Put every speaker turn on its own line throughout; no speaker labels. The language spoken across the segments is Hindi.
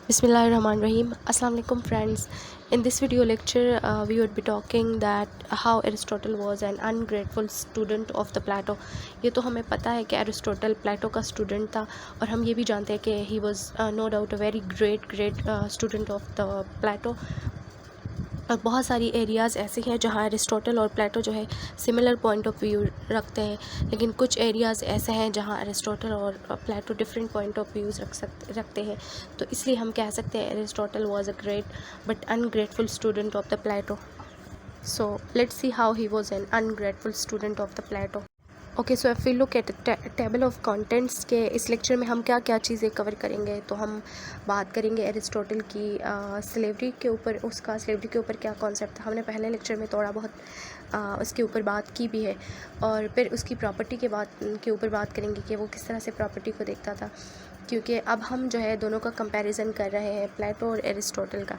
Bismillahirrahmanirrahim. Assalamu alaikum friends. In this video lecture, we would be talking that how Aristotle was an ungrateful student of the Plato. ये तो हमें पता है कि एरिस्टोटल प्लेटो का स्टूडेंट था और हम ये भी जानते हैं कि he was no doubt a very great student of the Plato. और बहुत सारी एरियाज़ ऐसे हैं जहाँ एरिस्टोटल और प्लेटो जो है सिमिलर पॉइंट ऑफ व्यू रखते हैं, लेकिन कुछ एरियाज़ ऐसे हैं जहाँ एरिस्टोटल और Plato different point of views रखते हैं। तो इसलिए हम कह सकते हैं Aristotle was a great but ungrateful student of the Plato. So let's see how he was an ungrateful student of the Plato. Okay, so if we look at table of contents के इस लेक्चर में हम क्या क्या चीज़ें कवर करेंगे, तो हम बात करेंगे एरिस्टोटल की स्लेवरी के ऊपर। उसका स्लेवरी के ऊपर क्या कॉन्सेप्ट था, हमने पहले लेक्चर में थोड़ा बहुत उसके ऊपर बात की भी है। और फिर उसकी प्रॉपर्टी के ऊपर बात करेंगे कि वो किस तरह से प्रॉपर्टी को देखता था, क्योंकि अब हम जो है दोनों का कंपैरिजन कर रहे हैं, प्लेटो और एरिस्टोटल का।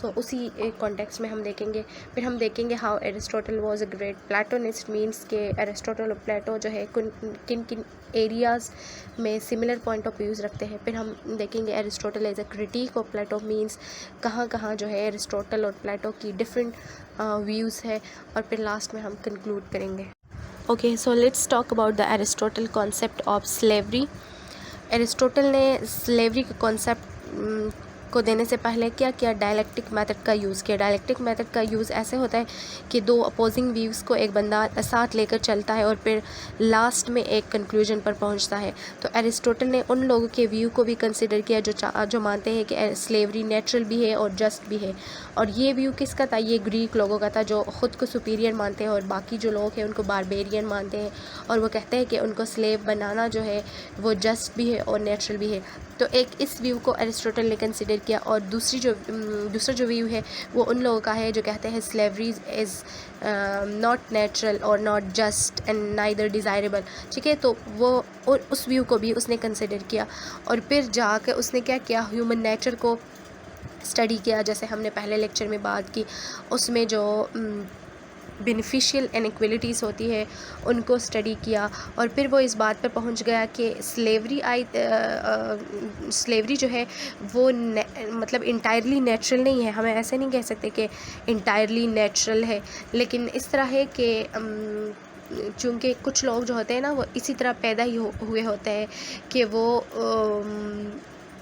तो उसी एक कॉन्टेक्स्ट में हम देखेंगे। फिर हम देखेंगे how Aristotle was a great Platonist, means के एरिस्टोटल और प्लेटो जो है किन किन एरियाज़ में सिमिलर पॉइंट ऑफ व्यूज़ रखते हैं। फिर हम देखेंगे Aristotle as a critic of Plato, means कहाँ कहाँ जो है एरिस्टोटल और प्लेटो की डिफरेंट व्यूज़ है। और फिर लास्ट में हम कंक्लूड करेंगे। Okay, so let's talk about the Aristotle concept of slavery. Aristotle ने स्लेवरी के कॉन्सेप्ट को देने से पहले क्या किया, डायलेक्टिक मेथड का यूज़ किया। डायलेक्टिक मेथड का यूज़ ऐसे होता है कि दो अपोजिंग व्यूज़ को एक बंदा साथ लेकर चलता है और फिर लास्ट में एक कंक्लूजन पर पहुंचता है। तो एरिस्टोटल ने उन लोगों के व्यू को भी कंसिडर किया जो मानते हैं कि स्लेवरी नेचुरल भी है और जस्ट भी है। और ये व्यू किसका था, ये ग्रीक लोगों का था, जो ख़ुद को सुपीरियर मानते हैं और बाकी जो लोग हैं उनको बारबेरियन मानते हैं। और वो कहते हैं कि उनको स्लेव बनाना जो है वो जस्ट भी है और नेचुरल भी है। तो एक इस व्यू को एरिस्टोटल ने कंसिडर किया। और दूसरा जो व्यू है वो उन लोगों का है जो कहते हैं स्लेवरी इज़ नॉट नेचुरल और not just and neither desirable. ठीक है, तो वो और उस व्यू को भी उसने कंसिडर किया। और फिर जाकर उसने क्या किया, ह्यूमन नेचर को स्टडी किया, जैसे हमने पहले लेक्चर में बात की। उसमें जो बेनिफिशियल इनइक्वलिटीज़ होती है उनको स्टडी किया। और फिर वो इस बात पर पहुंच गया कि स्लेवरी जो है वो मतलब इंटायरली नेचुरल नहीं है। हमें ऐसे नहीं कह सकते कि इंटायरली नेचुरल है, लेकिन इस तरह है कि चूँकि कुछ लोग जो होते हैं ना वो इसी तरह पैदा ही हुए होते हैं कि वो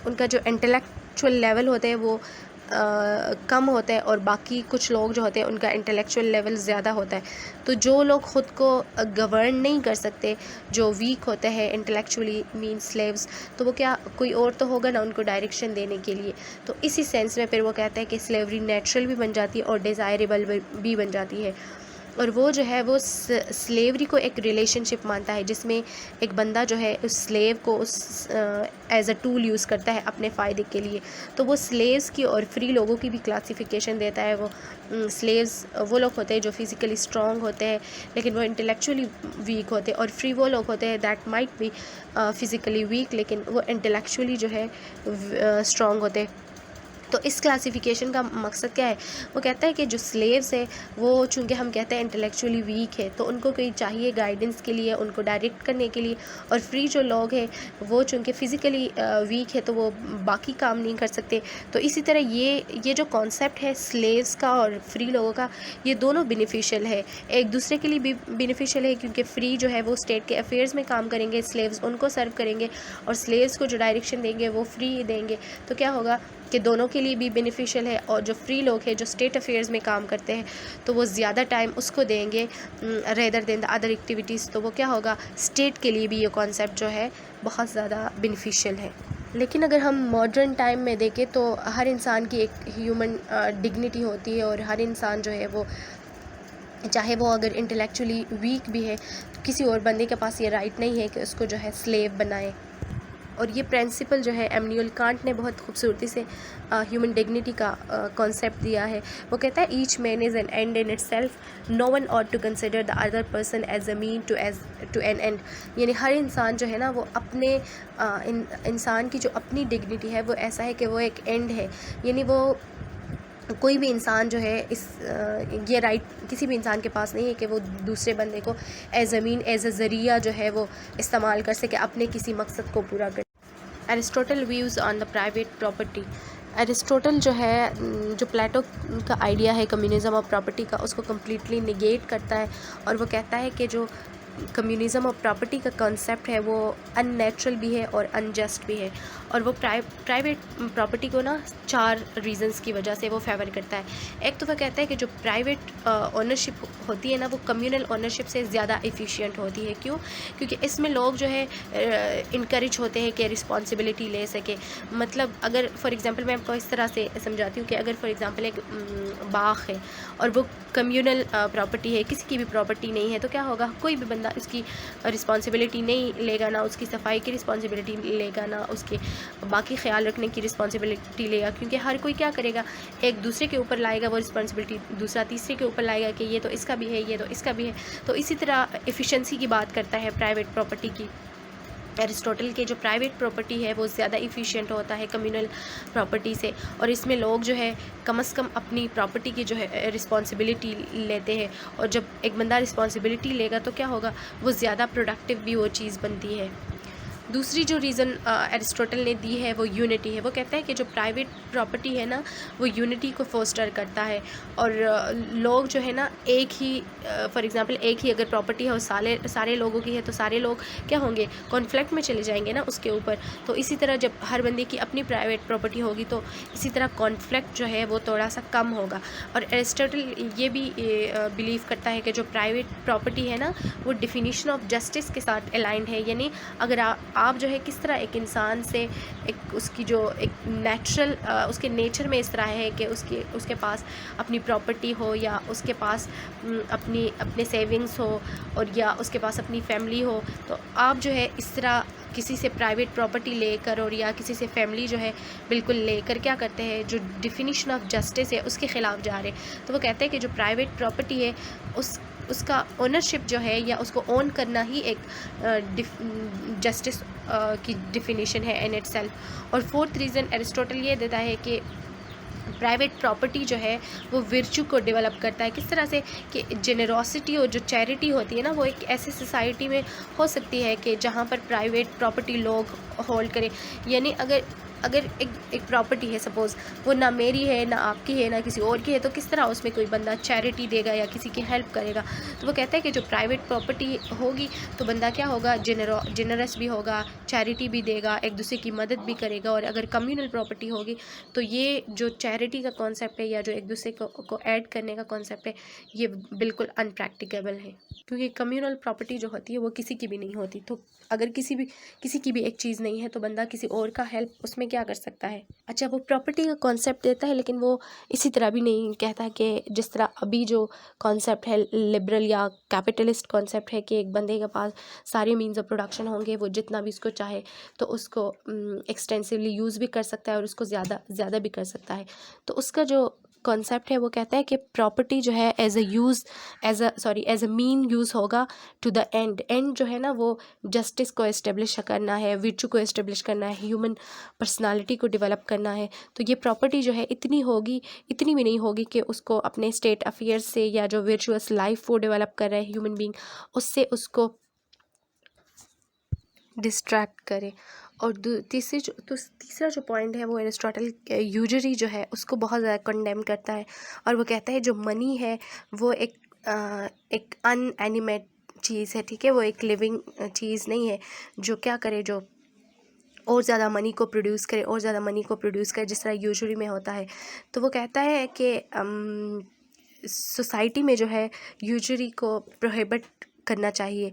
उनका जो इंटेलेक्चुअल लेवल होता है वो कम होता है और बाकी कुछ लोग जो होते हैं उनका इंटेलेक्चुअल लेवल ज़्यादा होता है। तो जो लोग ख़ुद को गवर्न नहीं कर सकते, जो वीक होते हैं इंटेलेक्चुअली, मीन स्लेव्स, तो वो क्या कोई और तो होगा ना उनको डायरेक्शन देने के लिए। तो इसी सेंस में फिर वो कहते हैं कि स्लेवरी नेचुरल भी बन जाती है और डिज़ायरेबल भी बन जाती है। और वो जो है वो स्लेवरी को एक रिलेशनशिप मानता है जिसमें एक बंदा जो है उस स्लेव को उस एज अ टूल यूज़ करता है अपने फ़ायदे के लिए। तो वो स्लेव्स की और फ्री लोगों की भी क्लासिफिकेशन देता है। वो स्लेव्स वो लोग होते हैं जो फिज़िकली स्ट्रॉन्ग होते हैं लेकिन वो इंटेलेक्चुअली वीक होते हैं, और फ्री वो लोग होते हैं that might be physically weak लेकिन वो इंटेलेक्चुअली जो है स्ट्रॉन्ग होते हैं। तो इस क्लासिफिकेशन का मकसद क्या है, वो कहता है कि जो स्लेव्स है वो चूँकि हम कहते हैं इंटेलेक्चुअली वीक है तो उनको कोई चाहिए गाइडेंस के लिए, उनको डायरेक्ट करने के लिए। और फ्री जो लोग हैं वो चूँकि फ़िज़िकली वीक है तो वो बाकी काम नहीं कर सकते। तो इसी तरह ये जो कॉन्सेप्ट है स्लेव्स का और फ्री लोगों का, ये दोनों बेनिफिशियल है, एक दूसरे के लिए भी बेनिफिशियल है, क्योंकि फ्री जो है वो स्टेट के अफेयर्स में काम करेंगे, स्लेव्स उनको सर्व करेंगे, और स्लेव्स को जो डायरेक्शन देंगे वो फ्री देंगे। तो क्या होगा कि दोनों के लिए भी बेनिफिशियल है। और जो फ्री लोग हैं जो स्टेट अफेयर्स में काम करते हैं तो वो ज़्यादा टाइम उसको देंगे rather than the other activities. तो वो क्या होगा, स्टेट के लिए भी ये कॉन्सेप्ट जो है बहुत ज़्यादा बेनिफिशियल है। लेकिन अगर हम मॉडर्न टाइम में देखें तो हर इंसान की एक ह्यूमन डिग्निटी होती है, और हर इंसान जो है वो चाहे वो अगर इंटेलेक्चुअली वीक भी है तो किसी और बंदे के पास ये राइट नहीं है कि उसको जो है स्लेव बनाए। और ये प्रिंसिपल जो है इमैनुअल कांट ने बहुत खूबसूरती से ह्यूमन डिग्निटी का कॉन्सेप्ट दिया है। वो कहता है each man is an end in itself, no one ought to consider the other person as a mean to an end. यानी हर इंसान जो है ना वो अपने इंसान की जो अपनी डिग्निटी है वो ऐसा है कि वो एक एंड है। यानी वो कोई भी इंसान जो है ये राइट किसी भी इंसान के पास नहीं है कि वो दूसरे बंदे को as a mean as a ज़रिया जो है वो इस्तेमाल कर सके अपने किसी मकसद को पूरा कर। Aristotle views on the private property. Aristotle जो है जो प्लेटो का आइडिया है कम्युनिज्म ऑफ प्रॉपर्टी का, उसको कम्प्लीटली निगेट करता है और वो कहता है कि जो कम्युनिज्म ऑफ प्रॉपर्टी का कॉन्सेप्ट है वो अननेचुरल भी है और अनजस्ट भी है। और वो प्राइवेट प्रॉपर्टी को ना 4 रीज़न्स की वजह से वो फेवर करता है। एक तो वो कहता है कि जो प्राइवेट ओनरशिप होती है ना वो कम्युनल ओनरशिप से ज़्यादा एफिशिएंट होती है। क्यों? क्योंकि इसमें लोग जो है इनकरेज होते हैं कि रिस्पॉन्सिबिलिटी ले सके। मतलब अगर फॉर एग्ज़ाम्पल मैं आपको इस तरह से समझाती हूँ कि अगर फॉर एग्ज़ाम्पल एक बाग है और वो कम्युनल प्रॉपर्टी है, किसी की भी प्रॉपर्टी नहीं है, तो क्या होगा, कोई भी बंदा इसकी रिस्पॉन्सिबिलिटी नहीं लेगा, ना उसकी सफाई की रिस्पॉन्सिबिलिटी लेगा, ना उसके बाकी ख्याल रखने की रिस्पॉन्सिबिलिटी लेगा, क्योंकि हर कोई क्या करेगा, एक दूसरे के ऊपर लाएगा वो रिस्पॉन्सिबिलिटी, दूसरा तीसरे के ऊपर लाएगा कि ये तो इसका भी है, ये तो इसका भी है। तो इसी तरह एफिशिएंसी की बात करता है प्राइवेट प्रॉपर्टी की। एरिस्टोटल के जो प्राइवेट प्रॉपर्टी है वो ज़्यादा इफ़िशिएंट होता है कम्युनल प्रॉपर्टी से, और इसमें लोग जो है कम से कम अपनी प्रॉपर्टी की जो है रिस्पॉन्सिबिलिटी लेते हैं। और जब एक बंदा रिस्पॉन्सिबिलिटी लेगा तो क्या होगा, वो ज़्यादा प्रोडक्टिव भी वो चीज़ बनती है। दूसरी जो रीज़न एरिस्टोटल ने दी है वो यूनिटी है। वो कहता है कि जो प्राइवेट प्रॉपर्टी है ना वो यूनिटी को फोस्टर करता है, और लोग जो है ना एक ही फॉर एग्ज़ाम्पल एक ही अगर प्रॉपर्टी है और सारे लोगों की है तो सारे लोग क्या होंगे, कॉन्फ्लिक्ट में चले जाएंगे ना उसके ऊपर। तो इसी तरह जब हर बंदे की अपनी प्राइवेट प्रॉपर्टी होगी तो इसी तरह कॉन्फ्लिक्ट जो है वो थोड़ा सा कम होगा। और एरिस्टोटल ये भी बिलीव करता है कि जो प्राइवेट प्रॉपर्टी है ना वो डिफिनीशन ऑफ जस्टिस के साथ अलाइंड है। यानी अगर आप जो है किस तरह एक इंसान से एक उसकी जो एक नेचुरल उसके नेचर में इस तरह है कि उसके पास अपनी प्रॉपर्टी हो, या उसके पास अपने सेविंग्स हो, और या उसके पास अपनी फैमिली हो, तो आप जो है इस तरह किसी से प्राइवेट प्रॉपर्टी लेकर और या किसी से फैमिली जो है बिल्कुल लेकर क्या करते हैं, जो डिफिनीशन ऑफ जस्टिस है उसके ख़िलाफ़ जा रहे हैं। तो वो कहते हैं कि जो प्राइवेट प्रॉपर्टी है उसका ओनरशिप जो है या उसको ओन करना ही एक जस्टिस की डिफिनीशन है इन इटसेल्फ। और फोर्थ रीज़न एरिस्टोटल ये देता है कि प्राइवेट प्रॉपर्टी जो है वो विर्चू को डेवलप करता है। किस तरह से कि जेनरोसिटी और जो चैरिटी होती है ना वो एक ऐसी सोसाइटी में हो सकती है कि जहाँ पर प्राइवेट प्रॉपर्टी लोग होल्ड करें। यानी अगर एक प्रॉपर्टी है, सपोज़ वो ना मेरी है ना आपकी है ना किसी और की है, तो किस तरह उसमें कोई बंदा चैरिटी देगा या किसी की हेल्प करेगा। तो वो कहता है कि जो प्राइवेट प्रॉपर्टी होगी तो बंदा क्या होगा, जेनरस भी होगा, चैरिटी भी देगा, एक दूसरे की मदद भी करेगा। और अगर कम्युनल प्रॉपर्टी होगी तो ये जो चैरिटी का कॉन्सेप्ट है या जो एक दूसरे को ऐड करने का कॉन्सेप्ट है ये बिल्कुल अनप्रैक्टिकेबल है, क्योंकि कम्युनल प्रॉपर्टी जो होती है वो किसी की भी नहीं होती। तो अगर किसी की भी एक चीज़ नहीं है तो बंदा किसी और का हेल्प उसमें क्या कर सकता है। अच्छा, वो प्रॉपर्टी का कॉन्सेप्ट देता है, लेकिन वो इसी तरह भी नहीं कहता कि जिस तरह अभी जो कॉन्सेप्ट है लिबरल या कैपिटलिस्ट कॉन्सेप्ट है कि एक बंदे के पास सारे मीन्स ऑफ प्रोडक्शन होंगे, वो जितना भी उसको चाहे तो उसको एक्सटेंसिवली यूज़ भी कर सकता है और उसको ज़्यादा भी कर सकता है। तो उसका जो कॉन्सेप्ट है वो कहता है कि प्रॉपर्टी जो है एज अ मीन यूज़ होगा टू द एंड जो है ना वो जस्टिस को इस्टेब्लिश करना है, वर्चू को इस्टेब्लिश करना है, ह्यूमन पर्सनालिटी को डेवलप करना है। तो ये प्रॉपर्टी जो है इतनी भी नहीं होगी कि उसको अपने स्टेट अफेयर्स से या जो वर्चुअस लाइफ वो डेवलप कर रहा है ह्यूमन बीइंग उससे उसको डिस्ट्रैक्ट करे। और तीसरा जो पॉइंट है वो एरिस्टोटल यूजरी जो है उसको बहुत ज़्यादा कंडेम करता है, और वो कहता है जो मनी है वो एक अनएनिमेट चीज़ है, ठीक है, वो एक लिविंग चीज़ नहीं है जो क्या करे, जो और ज़्यादा मनी को प्रोड्यूस करे जिस तरह यूजुअली में होता है। तो वो कहता है कि सोसाइटी में जो है यूजुअली को प्रोहिबिट करना चाहिए,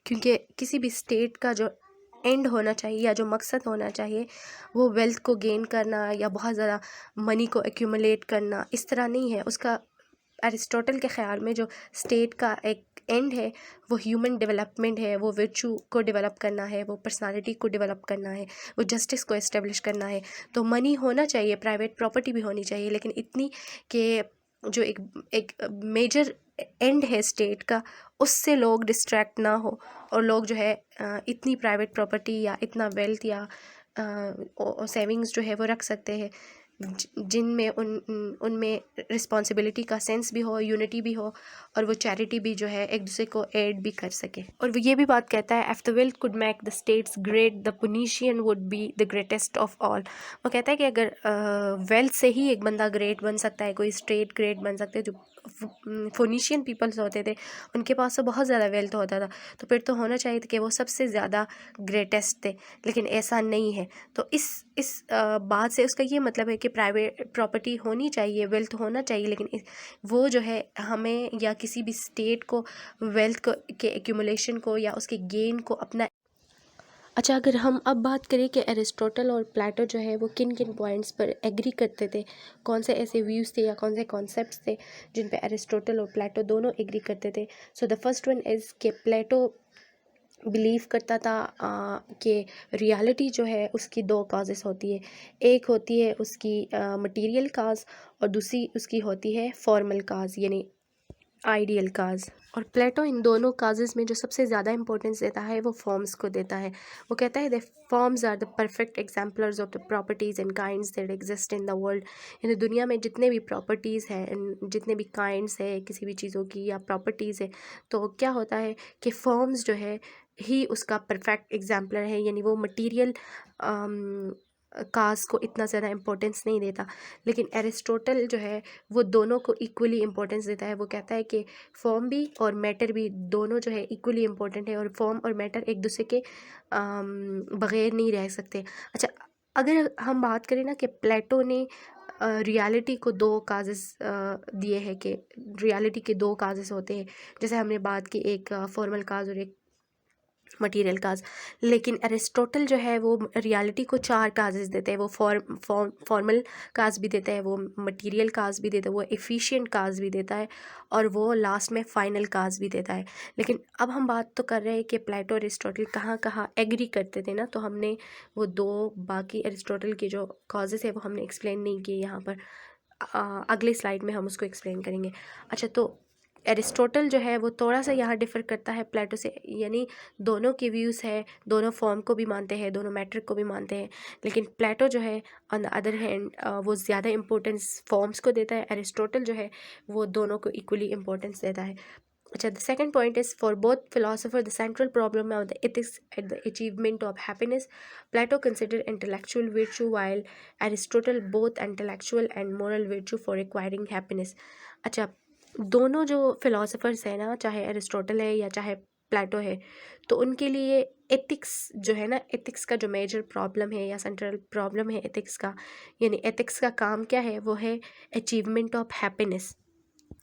क्योंकि किसी भी स्टेट का जो एंड होना चाहिए या जो मकसद होना चाहिए वो वेल्थ को गेन करना या बहुत ज़्यादा मनी को एक्यूमुलेट करना इस तरह नहीं है। उसका एरिस्टोटल के ख़्याल में जो स्टेट का एक एंड है वो ह्यूमन डेवलपमेंट है, वो वर्चू को डेवलप करना है, वो पर्सनालिटी को डेवलप करना है, वो जस्टिस को इस्टेब्लिश करना है। तो मनी होना चाहिए, प्राइवेट प्रॉपर्टी भी होनी चाहिए, लेकिन इतनी कि जो एक मेजर एंड है स्टेट का उससे लोग डिस्ट्रैक्ट ना हो और लोग जो है इतनी प्राइवेट प्रॉपर्टी या इतना वेल्थ या सेविंग्स जो है वो रख सकते हैं जिनमें उनमें रिस्पॉन्सिबिलिटी का सेंस भी हो, यूनिटी भी हो, और वो चैरिटी भी जो है एक दूसरे को एड भी कर सके। और वो ये भी बात कहता है, if the wealth could make the states great the Phoenician would be the greatest of all. वो कहता है कि अगर वेल्थ से ही एक बंदा ग्रेट बन सकता है, कोई स्टेट ग्रेट बन सकते हैं। जो फोनीशियन पीपल्स होते थे उनके पास तो बहुत ज़्यादा वेल्थ होता था, तो फिर तो होना चाहिए था कि वो सबसे ज़्यादा ग्रेटेस्ट थे, लेकिन ऐसा नहीं है। तो इस बात से उसका ये मतलब है कि प्राइवेट प्रॉपर्टी होनी चाहिए, वेल्थ होना चाहिए, लेकिन वो जो है हमें या किसी भी स्टेट को वेल्थ को के एक्यूमुलेशन को या उसके गेन को अपना। अच्छा, अगर हम अब बात करें कि एरिस्टोटल और प्लेटो जो है वो किन किन पॉइंट्स पर एग्री करते थे, कौन से ऐसे व्यूज़ थे या कौन से कॉन्सेप्ट्स थे जिन पे एरिस्टोटल और प्लेटो दोनों एग्री करते थे। So the first one is कि प्लेटो बिलीव करता था कि रियलिटी जो है उसकी दो काजेस होती है। एक होती है उसकी मटेरियल काज, और दूसरी उसकी होती है फॉर्मल काज यानी आइडियल काज। और प्लेटो इन दोनों काजेस में जो सबसे ज़्यादा इंपॉर्टेंस देता है वो फॉर्म्स को देता है। वो कहता है the forms are the perfect exemplars of the properties and kinds that exist in the world. यानी दुनिया में जितने भी प्रॉपर्टीज़ हैं, जितने भी काइंड्स है किसी भी चीज़ों की या प्रॉपर्टीज़ है, तो क्या होता है कि फॉर्म्स जो है ही उसका परफेक्ट एग्जाम्पलर है। यानी वो मटीरियल काज को इतना ज़्यादा इम्पोर्टेंस नहीं देता, लेकिन एरिस्टोटल जो है वो दोनों को इक्वली इम्पोर्टेंस देता है। वो कहता है कि फॉर्म भी और मैटर भी दोनों जो है इक्वली इम्पोर्टेंट है, और फॉर्म और मैटर एक दूसरे के बग़ैर नहीं रह सकते। अच्छा, अगर हम बात करें ना कि प्लेटो ने रियलिटी को दो काजेस दिए हैं कि रियलिटी के दो काजेस होते हैं, जैसे हमने बात की एक फॉर्मल काज और एक मटेरियल काज, लेकिन एरिस्टोटल जो है वो रियलिटी को चार काजेस देते हैं। वो फॉर्मल काज भी देता है, वो मटेरियल काज भी देता है, वो एफिशिएंट काज भी देता है, और वो लास्ट में फाइनल काज भी देता है। लेकिन अब हम बात तो कर रहे हैं कि प्लेटो और एरिस्टोटल कहाँ कहाँ एग्री करते थे ना, तो हमने वो दो बाकी एरिस्टोटल के जो काजेस है वो हमने एक्सप्लेन नहीं किए यहाँ पर। अगले स्लाइड में हम उसको एक्सप्लेन करेंगे। अच्छा, तो एरिस्टोटल जो है वो थोड़ा सा यहाँ डिफ़र करता है प्लेटो से, यानी दोनों के व्यूज़ है, दोनों फॉर्म को भी मानते हैं, दोनों मैट्रिक को भी मानते हैं, लेकिन प्लेटो जो है ऑन द अदर हैंड वो ज़्यादा इंपॉर्टेंस फॉर्म्स को देता है। एरिस्टोटल जो है वो दोनों को इक्वली इंपॉर्टेंस देता है। अच्छा, the second point is for both philosopher the central problem of the ethics at the achievement of happiness. Plato consider intellectual virtue while Aristotle both intellectual and moral virtue for acquiring happiness. अच्छा, दोनों जो फिलोसफर्स हैं ना, चाहे एरिस्टोटल है या चाहे प्लेटो है, तो उनके लिए एथिक्स जो है ना, एथिक्स का जो मेजर प्रॉब्लम है या सेंट्रल प्रॉब्लम है एथिक्स का, यानी एथिक्स का काम क्या है, वो है अचीवमेंट ऑफ हैप्पीनेस।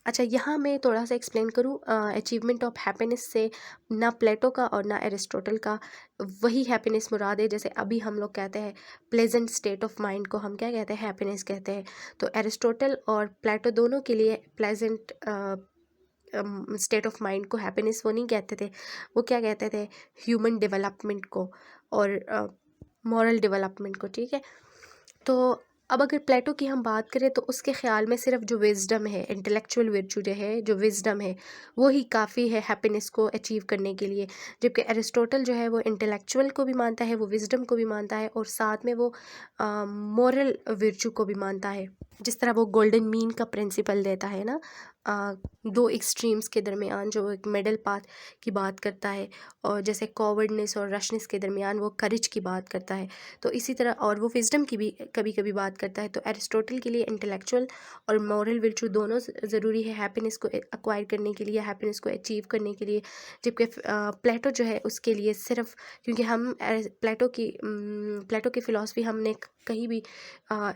अच्छा, यहाँ मैं थोड़ा सा एक्सप्लेन करूँ अचीवमेंट ऑफ हैप्पीनेस से ना प्लेटो का और ना एरिस्टोटल का वही हैप्पीनेस मुराद है जैसे अभी हम लोग कहते हैं प्लेजेंट स्टेट ऑफ माइंड को हम क्या कहते हैं, हैप्पीनेस कहते हैं। तो एरिस्टोटल और प्लेटो दोनों के लिए प्लेजेंट स्टेट ऑफ माइंड को हैप्पीनेस वो नहीं कहते थे, वो क्या कहते थे, ह्यूमन डेवलपमेंट को और मॉरल डेवलपमेंट को। ठीक है, तो अब अगर प्लेटो की हम बात करें तो उसके ख़्याल में सिर्फ जो विजडम है, इंटेलेक्चुअल वर्चू जो है, जो विजडम है, वो ही काफ़ी है हैप्पीनेस को अचीव करने के लिए। जबकि एरिस्टोटल जो है वो इंटेलेक्चुअल को भी मानता है, वो विजडम को भी मानता है, और साथ में वो मॉरल वर्चू को भी मानता है। जिस तरह वो गोल्डन मीन का प्रिंसिपल देता है ना, दो एक्सट्रीम्स के दरमियान जो एक मिडल पाथ की बात करता है, और जैसे कॉवर्डनेस और रशनेस के दरमियान वो करेज की बात करता है, तो इसी तरह और वो विजडम की भी कभी कभी बात करता है। तो एरिस्टोटल के लिए इंटेलेक्चुअल और मॉरल वर्चू दोनों ज़रूरी है हैप्पीनेस को एक्वायर करने के लिए, हैप्पीनेस को अचीव करने के लिए। जबकि प्लेटो जो है उसके लिए सिर्फ, क्योंकि हम प्लेटो की फ़िलासफ़ी हमने कहीं भी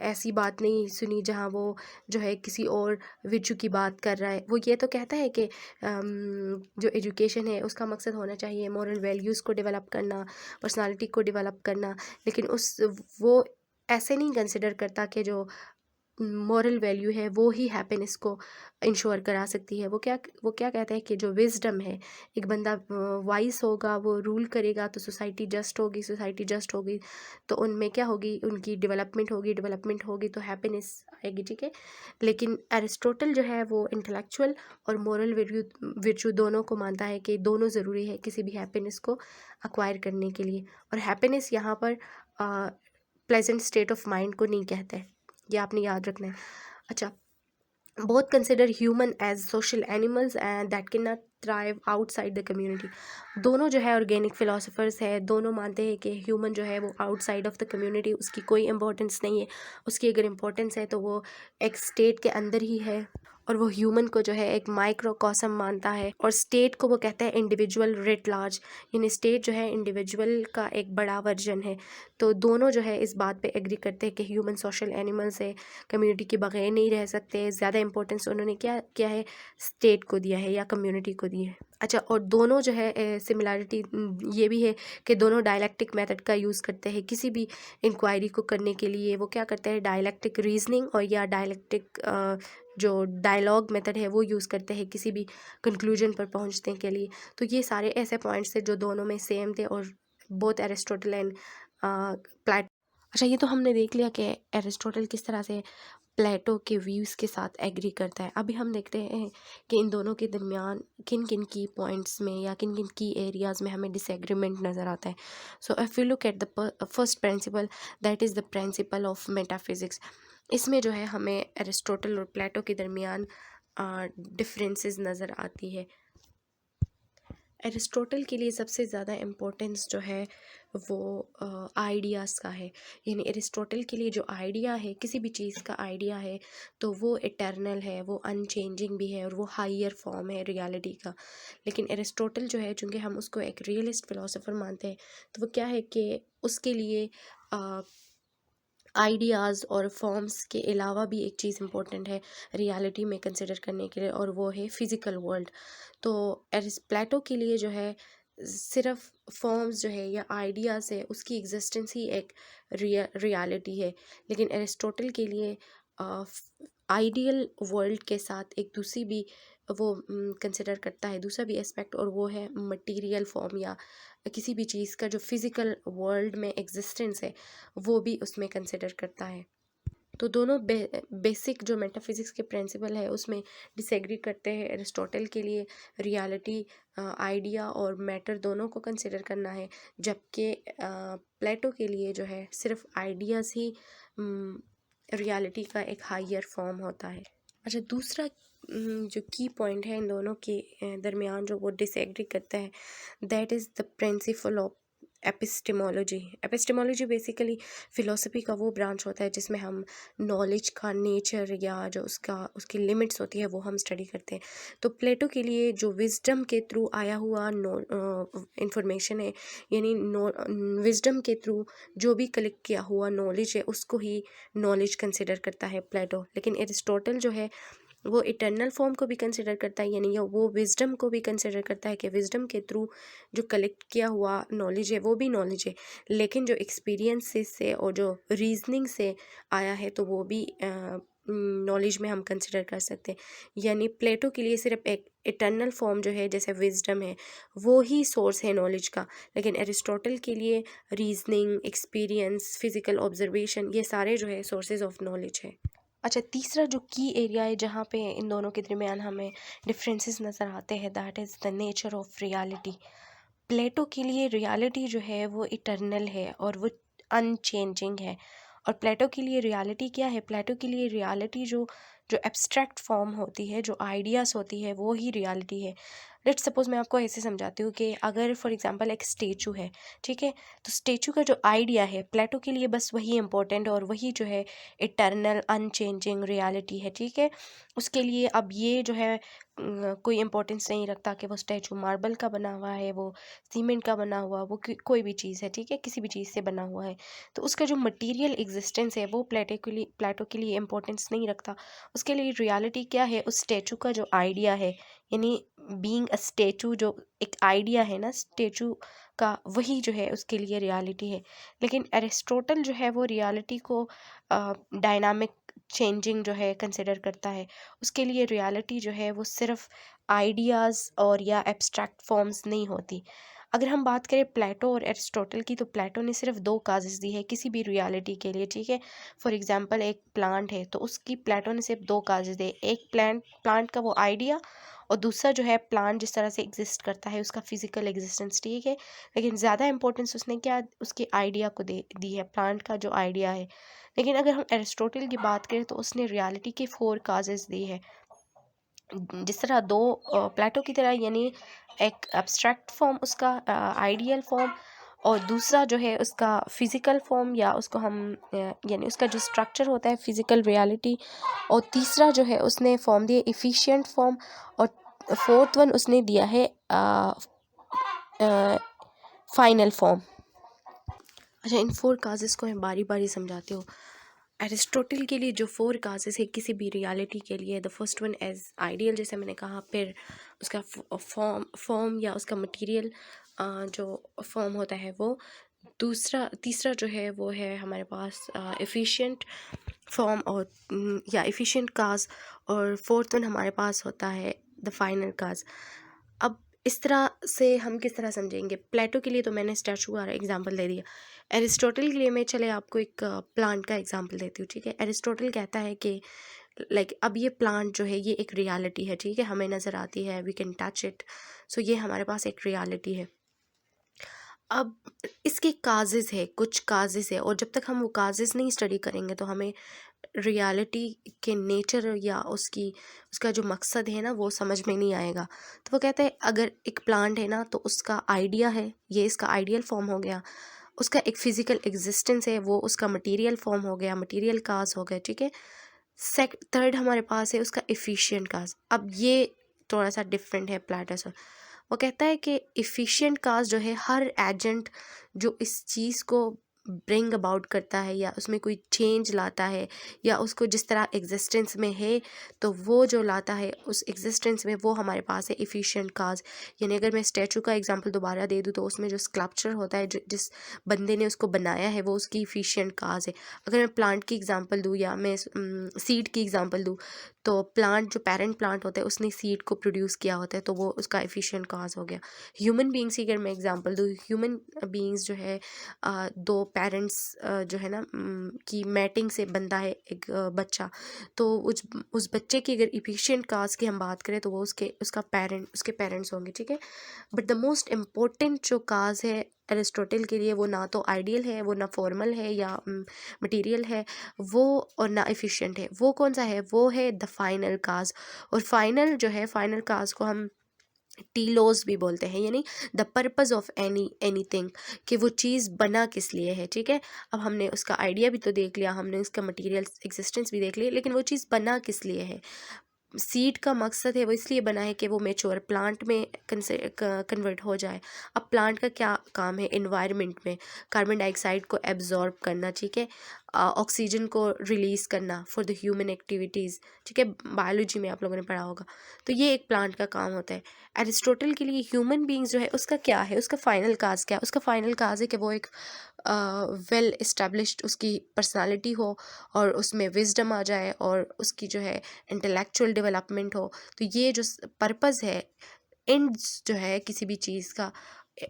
ऐसी बात नहीं सुनी जहाँ वो जो है किसी और वर्चू की बात कर रहा है। वो ये तो कहता है कि जो एजुकेशन है उसका मकसद होना चाहिए मॉरल वैल्यूज़ को डेवलप करना, पर्सनालिटी को डेवलप करना, लेकिन वो ऐसे नहीं कंसिडर करता कि जो मॉरल वैल्यू है वो ही हैप्पीनेस को इंश्योर करा सकती है। वो क्या कहता है कि जो विजडम है, एक बंदा वाइज होगा, वो रूल करेगा तो सोसाइटी जस्ट होगी तो उनमें क्या होगी, उनकी डेवलपमेंट होगी तो हैप्पीनेस आएगी। ठीक है, लेकिन एरिस्टोटल जो है वो इंटेलेक्चुअल और मॉरल वर्चू दोनों को मानता है कि दोनों ज़रूरी है किसी भी हैप्पीनेस को अक्वायर करने के लिए। और हैप्पीनेस यहाँ पर प्लेजेंट स्टेट ऑफ माइंड को नहीं कहते, ये आपने याद रखना है। अच्छा, both consider human as social animals and that cannot thrive outside the community। दोनों जो है ऑर्गेनिक फिलोसफर्स है, दोनों मानते हैं कि ह्यूमन जो है वो आउटसाइड ऑफ द कम्युनिटी, उसकी कोई इम्पोर्टेंस नहीं है। उसकी अगर इम्पोर्टेंस है तो वो एक स्टेट के अंदर ही है, और वो ह्यूमन को जो है एक माइक्रोकॉस्म मानता है, और स्टेट को वो कहता है इंडिविजुअल रिट लार्ज, यानी स्टेट जो है इंडिविजुअल का एक बड़ा वर्जन है। तो दोनों जो है इस बात पे एग्री करते हैं कि ह्यूमन सोशल एनिमल्स है, कम्युनिटी के बगैर नहीं रह सकते। ज़्यादा इंपॉर्टेंस उन्होंने क्या क्या है, स्टेट को दिया है या कम्युनिटी को दी है। अच्छा, और दोनों जो है सिमिलैरिटी ये भी है कि दोनों डायलैक्टिक मेथड का यूज़ करते हैं किसी भी इंक्वायरी को करने के लिए। वो क्या करते हैं, डायलैक्टिक रीजनिंग और या डायलैक्टिक जो डायलॉग मेथड है वो यूज़ करते हैं किसी भी कंक्लूजन पर पहुंचने के लिए। तो ये सारे ऐसे पॉइंट्स थे जो दोनों में सेम थे, और बोथ एरिस्टोटल एंड प्लेटो। अच्छा, ये तो हमने देख लिया कि एरिस्टोटल किस तरह से प्लेटो के व्यूज़ के साथ एग्री करता है। अभी हम देखते हैं कि इन दोनों के दरमियान किन किन की पॉइंट्स में या किन किन की एरियाज़ में हमें डिसएग्रीमेंट नज़र आता है। So if you look at the first principle, that is the principle of metaphysics. इसमें जो है हमें एरिस्टोटल और प्लेटो के दरमियान डिफरेंसेस नज़र आती है। एरिस्टोटल के लिए सबसे ज़्यादा इम्पोर्टेंस जो है वो आइडियाज़ का है। यानी एरिस्टोटल के लिए जो आइडिया है, किसी भी चीज़ का आइडिया है, तो वो इटर्नल है, वो अनचेंजिंग भी है, और वो हायर फॉर्म है रियलिटी का। लेकिन एरिस्टोटल जो है, चूँकि हम उसको एक रियलिस्ट फ़िलोसोफर मानते हैं, तो वो क्या है कि उसके लिए आइडियाज़ और फॉर्म्स के अलावा भी एक चीज़ इम्पोर्टेंट है रियलिटी में कंसिडर करने के लिए, और वो है फिज़िकल वर्ल्ड। तो प्लेटो के लिए जो है सिर्फ फॉर्म्स जो है या आइडियाज़ है, उसकी एग्जिस्टेंस ही एक रियलिटी है। लेकिन एरिस्टोटल के लिए आइडियल वर्ल्ड के साथ एक दूसरी भी वो कंसिडर करता है, दूसरा भी एस्पेक्ट, और वो है मटेरियल फॉर्म या किसी भी चीज़ का जो फिज़िकल वर्ल्ड में एग्जिस्टेंस है, वो भी उसमें कंसिडर करता है। तो दोनों बेसिक जो मेटाफिज़िक्स के प्रिंसिपल है उसमें डिसएग्री करते हैं। एरिस्टोटल के लिए रियलिटी, आइडिया और मैटर दोनों को कंसिडर करना है, जबकि प्लेटो के लिए जो है सिर्फ आइडियाज़ ही रियलिटी का एक हायर फॉर्म होता है। अच्छा, दूसरा जो की पॉइंट है इन दोनों के दरमियान जो वो डिसएग्री करता है, that is the principle of epistemology. Epistemology basically philosophy का वो ब्रांच होता है जिसमें हम नॉलेज का नेचर या जो उसकी लिमिट्स होती है वो हम स्टडी करते हैं। तो प्लेटो के लिए जो विजडम के थ्रू आया हुआ इंफॉर्मेशन है, यानी विजडम के थ्रू जो भी कलेक्ट किया हुआ नॉलेज है, उसको ही नॉलेज कंसिडर करता है प्लेटो। लेकिन एरिस्टोटल जो है वो इटर्नल फॉर्म को भी कंसिडर करता है, यानी वो विजडम को भी कंसिडर करता है कि विजडम के थ्रू जो कलेक्ट किया हुआ नॉलेज है वो भी नॉलेज है, लेकिन जो एक्सपीरियंसेस से और जो रीजनिंग से आया है तो वो भी नॉलेज में हम कंसिडर कर सकते हैं। यानी प्लेटो के लिए सिर्फ एक इटर्नल फॉर्म जो है जैसे विजडम है वो ही सोर्स है नॉलेज का, लेकिन एरिस्टोटल के लिए रीजनिंग, एक्सपीरियंस, फिज़िकल ऑब्जर्वेशन, ये सारे जो है सोर्सेज ऑफ नॉलेज है। अच्छा, तीसरा जो की एरिया है जहाँ पे इन दोनों के दरमियान हमें डिफरेंसेस नज़र आते हैं, that is the nature of reality. Plato के लिए रियलिटी जो है वो इटर्नल है और वो अनचेंजिंग है, और प्लेटो के लिए रियलिटी क्या है, प्लेटो के लिए रियलिटी जो जो एब्स्ट्रैक्ट फॉर्म होती है, जो आइडियाज़ होती है, वो ही रियलिटी है। लेट्स सपोज मैं आपको ऐसे समझाती हूँ कि अगर फॉर एग्जांपल एक स्टेचू है, ठीक है, तो स्टेचू का जो आइडिया है प्लेटो के लिए बस वही इम्पोर्टेंट, और वही जो है इटर्नल अनचेंजिंग रियलिटी है, ठीक है। उसके लिए अब ये जो है कोई इम्पोर्टेंस नहीं रखता कि वो स्टैचू मार्बल का बना हुआ है, वो सीमेंट का बना हुआ, वो कोई भी चीज़ है, ठीक है, किसी भी चीज़ से बना हुआ है। तो उसका जो मटेरियल एग्जिस्टेंस है वो प्लेटो के लिए इम्पोर्टेंस नहीं रखता। उसके लिए रियलिटी क्या है, उस स्टैचू का जो आइडिया है, यानी बीइंग अ स्टैचू, जो एक आइडिया है ना स्टैचू का, वही जो है उसके लिए रियलिटी है। लेकिन एरिस्टोटल जो है वो रियलिटी को डायनामिक चेंजिंग जो है कंसिडर करता है। उसके लिए रियलिटी जो है वो सिर्फ आइडियाज़ और या एब्स्ट्रैक्ट फॉर्म्स नहीं होती। अगर हम बात करें प्लेटो और एरिस्टोटल की, तो प्लेटो ने सिर्फ दो काजेस दी है किसी भी रियलिटी के लिए, ठीक है। फॉर एग्जांपल एक प्लांट है तो उसकी प्लेटो ने सिर्फ दो काजेस दिए, एक प्लांट का वो आइडिया, और दूसरा जो है प्लांट जिस तरह से एग्जिस्ट करता है उसका फिजिकल एग्जिस्टेंस, ठीक है। लेकिन ज़्यादा इंपॉर्टेंस उसने क्या उसके आइडिया को दी है, प्लांट का जो आइडिया है। लेकिन अगर हम एरिस्टोटल की बात करें तो उसने रियलिटी के 4 काजेज़ दी है। जिस तरह दो प्लेटो की तरह, यानी एक एब्स्ट्रैक्ट फॉर्म उसका, आइडियल फॉर्म, और दूसरा जो है उसका फिज़िकल फॉर्म, या उसको हम यानी उसका जो स्ट्रक्चर होता है फिज़िकल रियलिटी, और तीसरा जो है उसने फॉर्म दिया एफिशिएंट फॉर्म, और फोर्थ वन उसने दिया है फाइनल फॉर्म। अच्छा, इन 4 काजेज़ को मैं बारी बारी समझाती हूँ। एरिस्टोटल के लिए जो 4 काजेज़ है किसी भी रियलिटी के लिए, the first one as ideal, जैसे मैंने कहा, फिर उसका फॉर्म या उसका मटेरियल जो फॉर्म होता है वो, तीसरा जो है वो है हमारे पास एफिशिएंट फॉर्म और या एफिशिएंट काज, और फोर्थ वन हमारे पास होता है द फाइनल काज। अब इस तरह से हम किस तरह समझेंगे? प्लेटो के लिए तो मैंने स्टैचू का एग्जांपल दे दिया। एरिस्टोटल के लिए मैं चले आपको एक प्लांट का एग्जांपल देती हूँ, ठीक है। एरिस्टोटल कहता है कि लाइक अब ये प्लांट जो है ये एक रियलिटी है, ठीक है, हमें नज़र आती है, वी कैन टच इट, सो ये हमारे पास एक रियलिटी है। अब इसके काजेज़ है, कुछ काजेज़ है, और जब तक हम वो काजेज़ नहीं स्टडी करेंगे तो हमें रियलिटी के नेचर या उसका जो मकसद है ना वो समझ में नहीं आएगा। तो वो कहते हैं अगर एक प्लांट है ना तो उसका आइडिया है, ये इसका आइडियल फॉर्म हो गया, उसका एक फिजिकल एग्जिस्टेंस है, वो उसका मटेरियल फॉर्म हो गया, मटेरियल काज हो गया, ठीक है। थर्ड हमारे पास है उसका एफिशिएंट काज। अब ये थोड़ा सा डिफरेंट है प्लाटो से। वो कहता है कि एफिशिएंट काज जो है हर एजेंट जो इस चीज़ को ब्रिंग अबाउट करता है या उसमें कोई चेंज लाता है या उसको जिस तरह एग्जिस्टेंस में है तो वो जो लाता है उस एग्जिस्टेंस में, वो हमारे पास है एफिशिएंट काज। यानी अगर मैं स्टैचू का एग्जांपल दोबारा दे दूँ तो उसमें जो स्कल्पचर होता है, जिस बंदे ने उसको बनाया है, वो उसकी एफिशिएंट काज है। अगर मैं प्लांट की एग्जांपल दूँ या मैं सीड की एग्जांपल दूँ, तो प्लांट जो पेरेंट प्लांट होता है उसने सीड को प्रोड्यूस किया होता है, तो वो उसका एफिशिएंट काज हो गया। ह्यूमन बींग्स की अगर मैं एग्जांपल दूँ, ह्यूमन बींग्स जो है दो पेरेंट्स जो है ना की मैटिंग से बनता है एक बच्चा, तो उस बच्चे की अगर इफिशिएंट काज की हम बात करें तो वो उसके पेरेंट्स होंगे, ठीक है। बट द मोस्ट इम्पोर्टेंट जो काज है एरिस्टोटल के लिए, वो ना तो आइडियल है, वो ना फॉर्मल है या मटेरियल है, वो और ना एफिशिएंट है। वो कौन सा है? वो है द फाइनल काज। और फाइनल जो है, फाइनल काज को हम टीलोस भी बोलते हैं, यानी द पर्पस ऑफ एनीथिंग, कि वो चीज़ बना किस लिए है, ठीक है। अब हमने उसका आइडिया भी तो देख लिया, हमने उसका मटेरियल एग्जिस्टेंस भी देख लिया, लेकिन वो चीज़ बना किस लिए है? सीड का मकसद है वो इसलिए बना है कि वो मेच्योर प्लांट में कन्वर्ट हो जाए। अब प्लांट का क्या काम है? इन्वायरमेंट में कार्बन डाइऑक्साइड को एब्जॉर्ब करना, ठीक है, ऑक्सीजन को रिलीज़ करना फॉर द ह्यूमन एक्टिविटीज़, ठीक है, बायोलॉजी में आप लोगों ने पढ़ा होगा। तो ये एक प्लांट का काम होता है। एरिस्टोटल के लिए ह्यूमन बींग्स जो है उसका क्या है? उसका फाइनल काज क्या है? उसका फाइनल काज है कि वो एक वेल इस्टेब्लिश्ड उसकी पर्सनालिटी हो और उसमें विजडम आ जाए और उसकी जो है इंटेलेक्चुअल डेवलपमेंट हो। तो ये जो पर्पज़ है, एंड्स जो है किसी भी चीज़ का,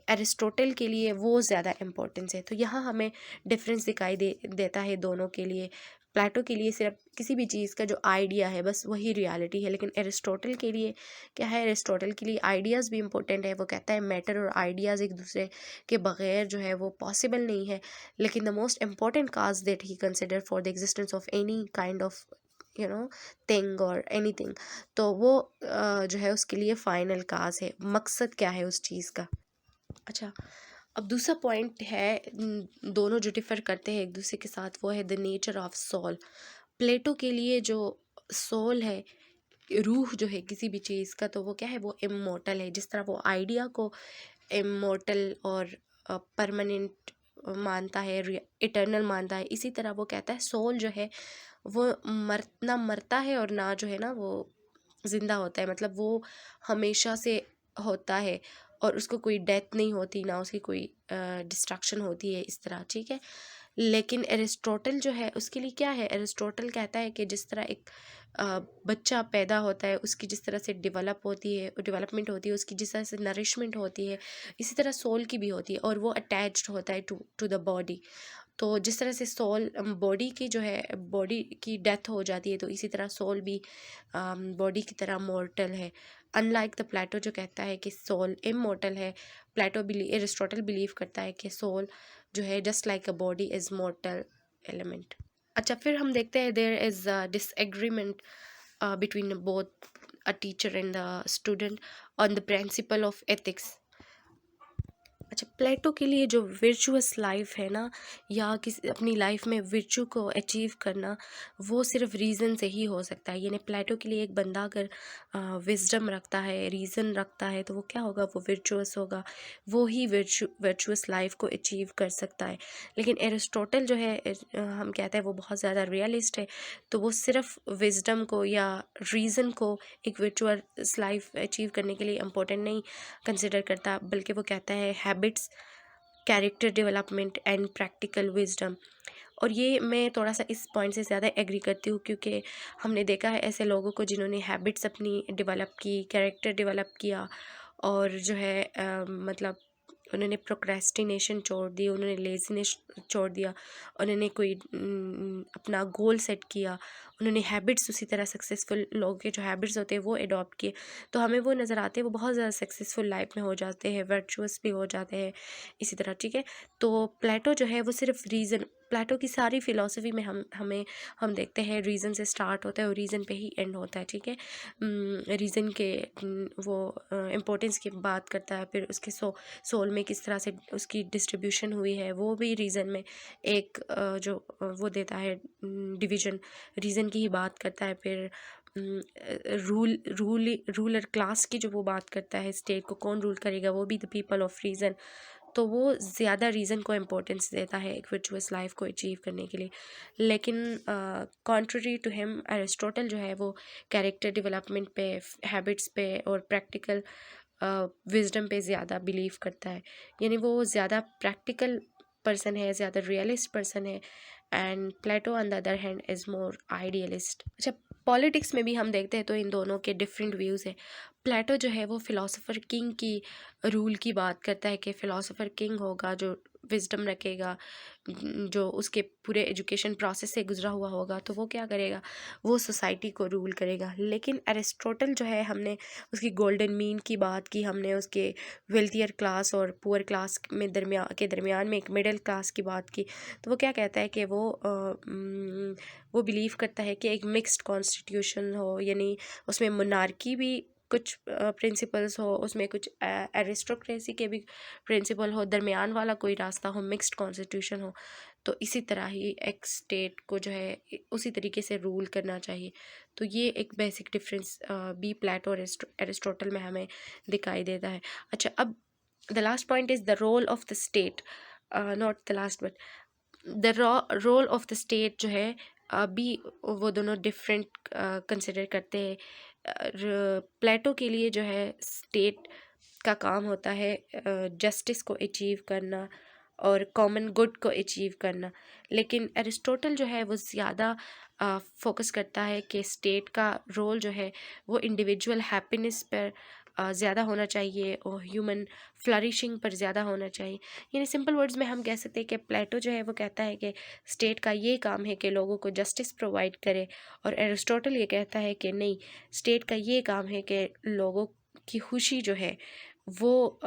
एरिस्टोटल के लिए वो ज़्यादा इम्पोर्टेंस है। तो यहाँ हमें डिफरेंस दिखाई देता है दोनों के लिए। प्लेटो के लिए सिर्फ किसी भी चीज़ का जो आइडिया है बस वही रियलिटी है, लेकिन एरिस्टोटल के लिए क्या है? एरिस्टोटल के लिए आइडियाज़ भी इम्पोर्टेंट है। वो कहता है मैटर और आइडियाज़ एक दूसरे के बगैर जो है वो पॉसिबल नहीं है, लेकिन the most important cause that he consider for the existence of any kind of you know thing और एनीथिंग, तो वो जो है उसके लिए फाइनल काज है, मकसद क्या है उस चीज़ का। अच्छा, अब दूसरा पॉइंट है, दोनों जो डिफ़र करते हैं एक दूसरे के साथ, वो है द नेचर ऑफ सोल। प्लेटो के लिए जो सोल है, रूह जो है किसी भी चीज़ का, तो वो क्या है? वो इमोर्टल है। जिस तरह वो आइडिया को इमोर्टल और परमानेंट मानता है, इटर्नल मानता है, इसी तरह वो कहता है सोल जो है वो ना मरता है और ना जो है ना वो ज़िंदा होता है, मतलब वो हमेशा से होता है और उसको कोई डेथ नहीं होती, ना उसकी कोई डिस्ट्रक्शन होती है, इस तरह, ठीक है। लेकिन एरिस्टोटल जो है उसके लिए क्या है? एरिस्टोटल कहता है कि जिस तरह एक बच्चा पैदा होता है, उसकी जिस तरह से डेवलपमेंट होती है, उसकी जिस तरह से नरिशमेंट होती है, इसी तरह सोल की भी होती है और वो अटैच्ड होता है टू द बॉडी। तो जिस तरह से सोल बॉडी की जो है, बॉडी की डेथ हो जाती है, तो इसी तरह सोल भी बॉडी की तरह मॉर्टल है। अनलाइक द प्लेटो जो कहता है कि सोल इमॉर्टल है, एरिस्टोटल बिलीव करता है कि सोल जो है just like a body is mortal element. अच्छा, फिर हम देखते हैं there is disagreement between both a teacher and the student on the principle of ethics. अच्छा, प्लेटो के लिए जो वर्चुअस लाइफ है ना, या किसी अपनी लाइफ में वर्चू को अचीव करना, वो सिर्फ रीज़न से ही हो सकता है। यानी प्लेटो के लिए एक बंदा अगर विजडम रखता है, रीज़न रखता है, तो वो क्या होगा, वो वर्चुअस होगा, वो ही वर्चुअस लाइफ को अचीव कर सकता है। लेकिन एरिस्टोटल जो है, हम कहते हैं वो बहुत ज़्यादा रियलिस्ट है, तो वो सिर्फ विजडम को या रीज़न को एक वर्चुअस लाइफ अचीव करने के लिए इम्पोर्टेंट नहीं कंसिडर करता, बल्कि वो कहता है habits, character development and practical wisdom. और ये मैं थोड़ा सा इस पॉइंट से ज़्यादा एग्री करती हूँ, क्योंकि हमने देखा है ऐसे लोगों को जिन्होंने हैबिट्स अपनी डेवलप की, कैरेक्टर डेवलप किया, और जो है मतलब उन्होंने प्रोक्रेस्टिनेशन छोड़ दी, उन्होंने लेजीनेस छोड़ दिया, उन्होंने कोई अपना गोल सेट किया, उन्होंने हैबिट्स उसी तरह सक्सेसफुल लोगों के जो हैबिट्स होते हैं वो अडॉप्ट किए, तो हमें वो नज़र आते हैं, वो बहुत ज़्यादा सक्सेसफुल लाइफ में हो जाते हैं, वर्चुअस भी हो जाते हैं इसी तरह। ठीक है, तो प्लेटो जो है वो सिर्फ रीज़न, प्लेटो की सारी फ़िलॉसफी में हम देखते हैं रीज़न से स्टार्ट होता है और रीज़न पे ही एंड होता है। ठीक है, रीज़न के वो इम्पोर्टेंस की बात करता है, फिर उसके सोल में किस तरह से उसकी डिस्ट्रीब्यूशन हुई है, वो भी रीज़न में एक जो वो देता है डिवीज़न, रीज़न की ही बात करता है। फिर रूलर क्लास की जो वो बात करता है, स्टेट को कौन रूल करेगा, वो भी द पीपल ऑफ रीज़न। तो वो ज़्यादा रीज़न को इम्पोर्टेंस देता है एक वर्चुअस लाइफ को अचीव करने के लिए। लेकिन कॉन्ट्ररी टू हिम, एरिस्टोटल जो है वो कैरेक्टर डेवलपमेंट पे, हैबिट्स पे और प्रैक्टिकल विजडम पे ज़्यादा बिलीव करता है। यानी वो ज़्यादा प्रैक्टिकल पर्सन है, ज़्यादा रियलिस्ट पर्सन है, and Plato on the other hand is more idealist. अच्छा, पॉलिटिक्स में भी हम देखते हैं तो इन दोनों के डिफरेंट व्यूज़ है। प्लेटो जो है वो फ़िलासफ़र किंग की रूल की बात करता है कि फ़िलासफ़र किंग होगा जो विजडम रखेगा, जो उसके पूरे एजुकेशन प्रोसेस से गुजरा हुआ होगा, तो वो क्या करेगा, वो सोसाइटी को रूल करेगा। लेकिन एरिस्टोटल जो है, हमने उसकी गोल्डन मीन की बात की, हमने उसके वेल्थियर क्लास और पुअर क्लास में दरमियान में एक मिडिल क्लास की बात की, तो वो क्या कहता है कि वो बिलीव करता है कि एक मिक्स्ड कॉन्स्टिट्यूशन हो, यानी उसमें मोनार्की भी कुछ प्रिंसिपल्स हो, उसमें कुछ एरिस्टोक्रेसी के भी प्रिंसिपल हो, दरमियान वाला कोई रास्ता हो, मिक्स्ड कॉन्स्टिट्यूशन हो। तो इसी तरह ही एक स्टेट को जो है उसी तरीके से रूल करना चाहिए। तो ये एक बेसिक डिफरेंस बी प्लेटो और एरिस्टोटल में हमें दिखाई देता है। अच्छा, अब the last point is the role of the state, not the last but the role of the state जो है, अभी वो दोनों डिफरेंट कंसिडर करते हैं। प्लेटो के लिए जो है स्टेट का काम होता है जस्टिस को अचीव करना और कॉमन गुड को अचीव करना। लेकिन एरिस्टोटल जो है वो ज़्यादा फोकस करता है कि स्टेट का रोल जो है वो इंडिविजुअल हैप्पीनेस पर ज़्यादा होना चाहिए और ह्यूमन फ्लरिशिंग पर ज़्यादा होना चाहिए। यानी सिंपल वर्ड्स में हम कह सकते हैं कि प्लेटो जो है वो कहता है कि स्टेट का ये काम है कि लोगों को जस्टिस प्रोवाइड करे, और एरिस्टोटल ये कहता है कि नहीं, स्टेट का ये काम है कि लोगों की खुशी जो है वो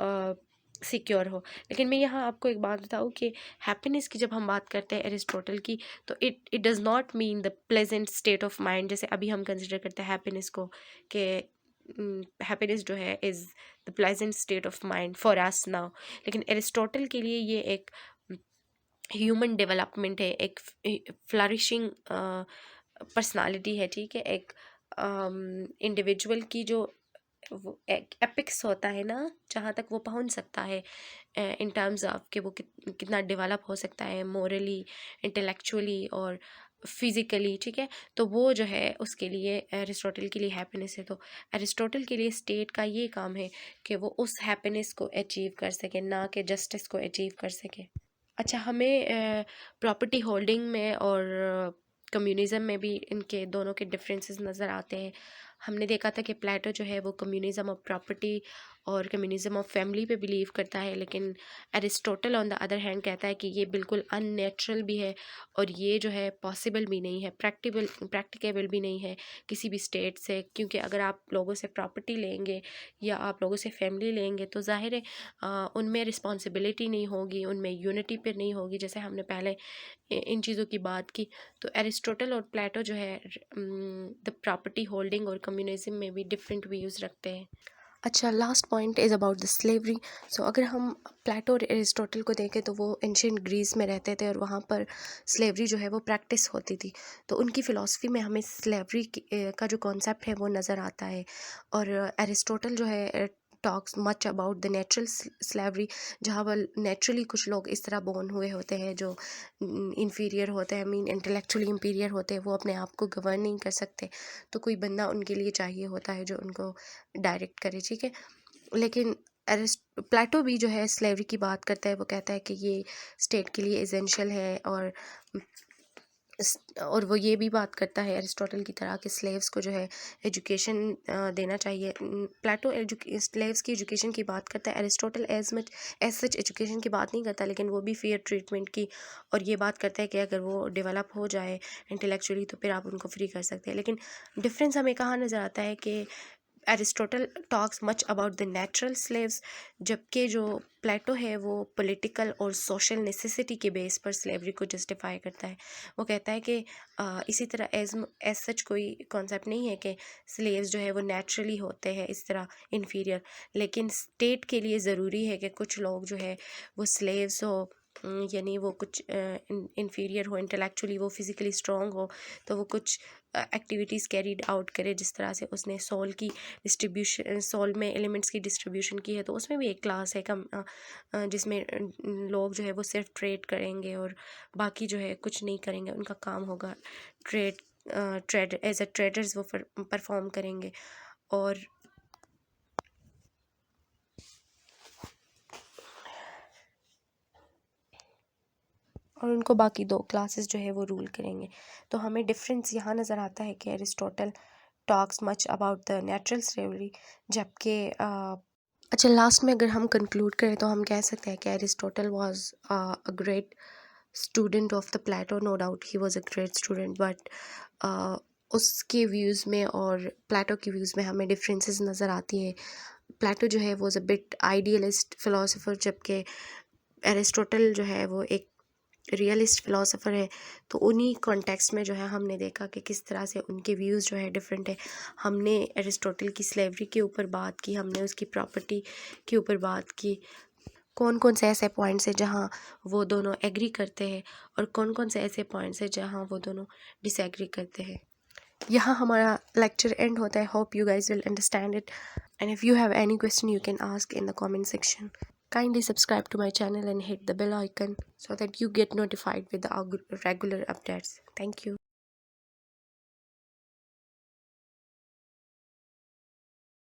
सिक्योर हो। लेकिन मैं यहाँ आपको एक बात बताऊँ कि हैप्पीनेस की जब हम बात करते हैं एरिस्टोटल की, तो it does not mean the pleasant state of mind, जैसे अभी हम कंसिडर करते हैं हैप्पीनेस को कि हैप्पीनेस जो है is the pleasant state of mind for us now. लेकिन एरिस्टोटल के लिए ये एक ह्यूमन डेवलपमेंट है, एक फ्लरिशिंग पर्सनालिटी है। ठीक है, एक इंडिविजुअल की जो वो एक एपिक्स होता है ना, जहाँ तक वो पहुँच सकता है इन टर्म्स ऑफ कि वो कितना डेवलप हो सकता है मोरली, इंटेलेक्चुअली और फिज़िकली। ठीक है, तो वो जो है उसके लिए एरिस्टोटल के लिए हैप्पीनेस है। तो एरिस्टोटल के लिए स्टेट का ये काम है कि वो उस हैप्पीनेस को अचीव कर सके, ना कि जस्टिस को अचीव कर सके। अच्छा, हमें प्रॉपर्टी होल्डिंग में और कम्युनिज़म में भी इनके दोनों के डिफरेंसेस नज़र आते हैं। हमने देखा था कि प्लेटो जो है वो कम्युनिज़म और प्रॉपर्टी और कम्युनिज्म ऑफ फैमिली पे बिलीव करता है। लेकिन Aristotle on the other hand कहता है कि ये बिल्कुल अननेचुरल भी है और ये जो है पॉसिबल भी नहीं है, प्रैक्टिकेबल भी नहीं है किसी भी स्टेट से। क्योंकि अगर आप लोगों से प्रॉपर्टी लेंगे या आप लोगों से फैमिली लेंगे तो ज़ाहिर है उनमें रिस्पॉन्सिबिलिटी नहीं होगी, उनमें यूनिटी पे नहीं होगी, जैसे हमने पहले इन चीज़ों की बात की। तो एरिस्टोटल और प्लेटो जो है द प्रॉपर्टी होल्डिंग और कम्युनिज्म में भी डिफरेंट व्यूज़ रखते हैं। अच्छा, last point is about the slavery. So अगर हम प्लेटो और एरिस्टोटल को देखें तो वो एंशियंट ग्रीस में रहते थे और वहाँ पर स्लेवरी जो है वो प्रैक्टिस होती थी। तो उनकी फ़िलासफ़ी में हमें स्लेवरी का जो कॉन्सेप्ट है वो नज़र आता है। और एरिस्टोटल जो है talks much about the natural slavery, जहाँ पर नेचुरली कुछ लोग इस तरह बोर्न हुए होते हैं जो इन्फीरियर होते हैं, मीन इंटेलेक्चुअली इंपीरियर होते हैं, वो अपने आप को गवर्न नहीं कर सकते, तो कोई बंदा उनके लिए चाहिए होता है जो उनको डायरेक्ट करे, ठीक है। लेकिन प्लेटो भी जो है स्लेवरी की बात करता है, वो कहता है कि ये स्टेट के लिए एसेंशियल है। और वो ये भी बात करता है एरिस्टोटल की तरह कि स्लेव्स को जो है एजुकेशन देना चाहिए। प्लेटो स्लेव्स की एजुकेशन की बात करता है, एरिस्टोटल एज सच एजुकेशन की बात नहीं करता, लेकिन वो भी फेयर ट्रीटमेंट की और ये बात करता है कि अगर वो डेवलप हो जाए इंटेलेक्चुअली तो फिर आप उनको फ्री कर सकते हैं। लेकिन डिफरेंस हमें कहाँ नज़र आता है कि Aristotle talks much about the natural slaves, जबकि जो प्लेटो है वो पॉलिटिकल और सोशल नेसेसिटी के बेस पर स्लेवरी को जस्टिफाई करता है। वो कहता है कि इसी तरह एज सच कोई कॉन्सेप्ट नहीं है कि स्लेव्स जो है वो नेचुरली होते हैं इस तरह इन्फीरियर, लेकिन स्टेट के लिए ज़रूरी है कि कुछ लोग जो है वो स्लेव्स हो, यानी वो कुछ इन्फीरियर हो इंटेलेक्चुअली, वो फिज़िकली स्ट्रॉन्ग हो, तो वो कुछ एक्टिविटीज़ कैरीड आउट करे। जिस तरह से उसने सोल की डिस्ट्रीब्यूशन, सोल में एलिमेंट्स की डिस्ट्रीब्यूशन की है, तो उसमें भी एक क्लास है जिसमें लोग जो है वो सिर्फ ट्रेड करेंगे और बाकी जो है कुछ नहीं करेंगे, उनका काम होगा ट्रेड एज अ ट्रेडर्स वो परफॉर्म करेंगे। और उनको बाकी दो क्लासेस जो है वो रूल करेंगे। तो हमें डिफरेंस यहाँ नज़र आता है कि Aristotle talks much about the natural slavery, जबकि अच्छा, लास्ट में अगर हम कंक्लूड करें तो हम कह सकते हैं कि Aristotle was a great student of the Plato, no doubt he was a great student, but उसके व्यूज़ में और प्लेटो के व्यूज़ में हमें डिफरेंसेस नज़र आती है। प्लेटो जो है was a bit idealist philosopher, जबकि एरिस्टोटल जो है वो एक रियलिस्ट फ़िलासफ़र है। तो उन्हीं कॉन्टेक्स्ट में जो है हमने देखा कि किस तरह से उनके व्यूज़ जो है डिफरेंट है। हमने एरिस्टोटल की स्लेवरी के ऊपर बात की, हमने उसकी प्रॉपर्टी के ऊपर बात की, कौन कौन से ऐसे पॉइंट्स हैं जहाँ वो दोनों एग्री करते हैं और कौन कौन से ऐसे पॉइंट्स हैं जहाँ वो दोनों डिसएग्री करते हैं। यहाँ हमारा लेक्चर एंड होता है। Hope you guys will understand it, and if you have any question you can ask in the comment section. Kindly subscribe to my channel and hit the bell icon so that you get notified with the regular updates. Thank you.